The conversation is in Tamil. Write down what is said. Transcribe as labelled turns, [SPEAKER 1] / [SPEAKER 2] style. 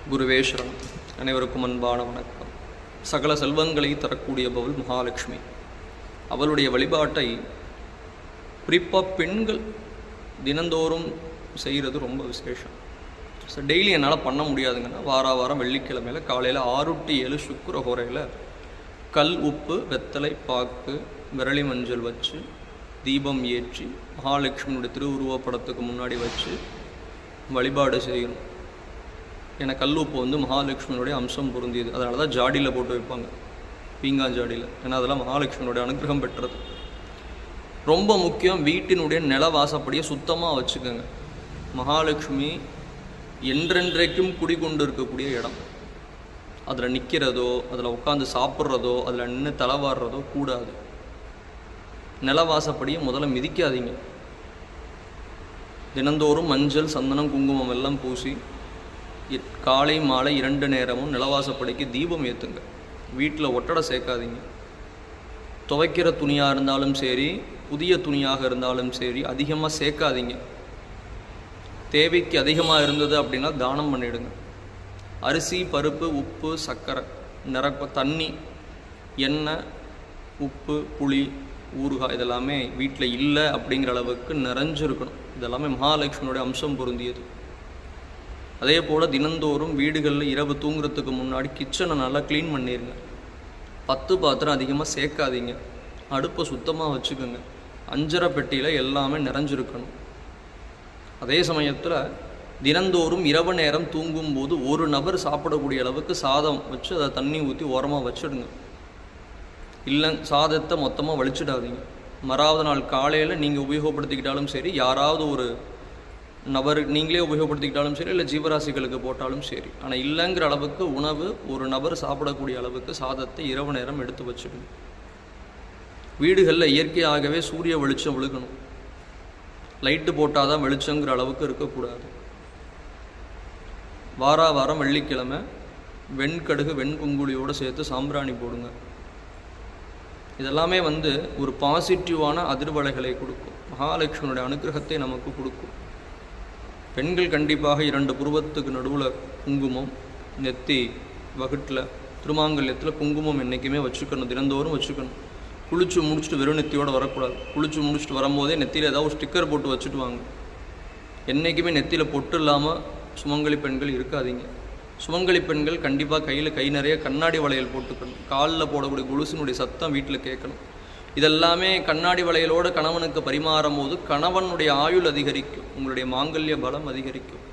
[SPEAKER 1] குருவே சரணம். அனைவருக்கும் அன்பான வணக்கம். சகல செல்வங்களை தரக்கூடியவள் மகாலட்சுமி. அவளுடைய வழிபாட்டை குறிப்பாக பெண்கள் தினந்தோறும் செய்கிறது ரொம்ப விசேஷம். ஸோ டெய்லி என்னால் பண்ண முடியாதுங்கன்னா வாரம் வெள்ளிக்கிழமையில் காலையில் 6 to 7 சுக்கிர ஹோரையில் கல் உப்பு வெத்தலை பாக்கு விரலி மஞ்சள் வச்சு தீபம் ஏற்றி மகாலட்சுமியுடைய திருவுருவப்படத்துக்கு முன்னாடி வச்சு வழிபாடு செய்யணும். ஏன்னா கல் உப்பு மகாலட்சுமியுடைய அம்சம் பொருந்தியது. அதனால தான் ஜாடியில் போட்டு வைப்பாங்க, பீங்காஞ்சாடியில். ஏன்னா அதெல்லாம் மகாலட்சுமியுடைய அனுகிரகம் பெற்றது. ரொம்ப முக்கியம், வீட்டினுடைய நிலவாசப்படியை சுத்தமாக வச்சுக்கோங்க. மகாலட்சுமி என்றென்றைக்கும் குடிகொண்டு இருக்கக்கூடிய இடம். அதில் நிற்கிறதோ, அதில் உட்காந்து சாப்பிட்றதோ, அதில் நின்று தலைவாடுறதோ கூடாது. நிலவாசப்படியை முதல்ல மிதிக்காதீங்க. தினந்தோறும் மஞ்சள் சந்தனம் குங்குமம் எல்லாம் பூசி காலை மாலை 2 நேரமும் நிலவாசப்படிக்கு தீபம் ஏற்றுங்க. வீட்டில் ஒட்டடை சேர்க்காதீங்க. துவைக்கிற துணியாக இருந்தாலும் சரி, புதிய துணியாக இருந்தாலும் சரி, அதிகமாக சேர்க்காதீங்க. தேவைக்கு அதிகமாக இருந்தது அப்படின்னா தானம் பண்ணிவிடுங்க. அரிசி பருப்பு உப்பு சர்க்கரை தண்ணி எண்ணெய் உப்பு புளி ஊறுகாய் இதெல்லாமே வீட்டில் இல்லை அப்படிங்கிற அளவுக்கு நிறைஞ்சிருக்கணும். இதெல்லாமே மகாலட்சுமியோடைய அம்சம் பொருந்தியது. அதே போல் தினந்தோறும் வீடுகளில் இரவு தூங்குறதுக்கு முன்னாடி கிச்சனை நல்லா க்ளீன் பண்ணிடுங்க. 10 பாத்திரம் அதிகமாக சேர்க்காதீங்க. அடுப்பை சுத்தமாக வச்சுக்கோங்க. அஞ்சரை பெட்டியில் எல்லாமே நிறைஞ்சிருக்கணும். அதே சமயத்தில் தினந்தோறும் இரவு நேரம் தூங்கும்போது ஒரு நபர் சாப்பிடக்கூடிய அளவுக்கு சாதம் வச்சு அதை தண்ணி ஊற்றி ஓரமாக வச்சிடுங்க. இல்லை சாதத்தை மொத்தமாக வலிச்சிடாதீங்க. மறாவது நாள் காலையில் நீங்கள் உபயோகப்படுத்திக்கிட்டாலும் சரி, யாராவது ஒரு நபர் நீங்களே உபயோகப்படுத்திக்கிட்டாலும் சரி, இல்லை ஜீவராசிகளுக்கு போட்டாலும் சரி. ஆனால் இல்லைங்கிற அளவுக்கு உணவு ஒரு நபர் சாப்பிடக்கூடிய அளவுக்கு சாதத்தை இரவு நேரம் எடுத்து வச்சுடுங்க. வீடுகளில் இயற்கையாகவே சூரிய வெளிச்சம் விழுகணும். லைட்டு போட்டால் தான் வெளிச்சங்கிற அளவுக்கு இருக்கக்கூடாது. வாரம் வெள்ளிக்கிழமை வெண்கடுகு வெண்குங்குளியோடு சேர்த்து சாம்பிராணி போடுங்க. இதெல்லாமே ஒரு பாசிட்டிவான அதிர்வலைகளை கொடுக்கும். மகாலட்சுமியுடைய அனுகிரகத்தை நமக்கு கொடுக்கும். பெண்கள் கண்டிப்பாக 2 புருவத்துக்கு நடுவில் குங்குமம், நெத்தி வகுட்டில் திருமாங்கல்யத்தில் குங்குமம் என்றைக்குமே வச்சுக்கணும். தினந்தோறும் வச்சுக்கணும். குளிச்சு முடிச்சுட்டு வெறும் நெத்தியோடு வரக்கூடாது. குளிச்சு முடிச்சுட்டு வரும்போதே நெத்தியில் ஏதாவது ஒரு ஸ்டிக்கர் போட்டு வச்சுட்டு வாங்க. என்றைக்குமே நெத்தியில் பொட்டு இல்லாமல் சுமங்கலி பெண்கள் இருக்காதீங்க. சுமங்கலி பெண்கள் கண்டிப்பாக கையில் கை நிறைய கண்ணாடி வளையல் போட்டுக்கணும். காலில் போடக்கூடிய கொலுசினுடைய சத்தம் வீட்டில் கேட்கணும். இதெல்லாமே கண்ணாடி வளையலோடு கணவனுக்கு பரிமாறும் போது கணவனுடைய ஆயுள் அதிகரிக்கும், உங்களுடைய மாங்கல்ய பலம் அதிகரிக்கும்.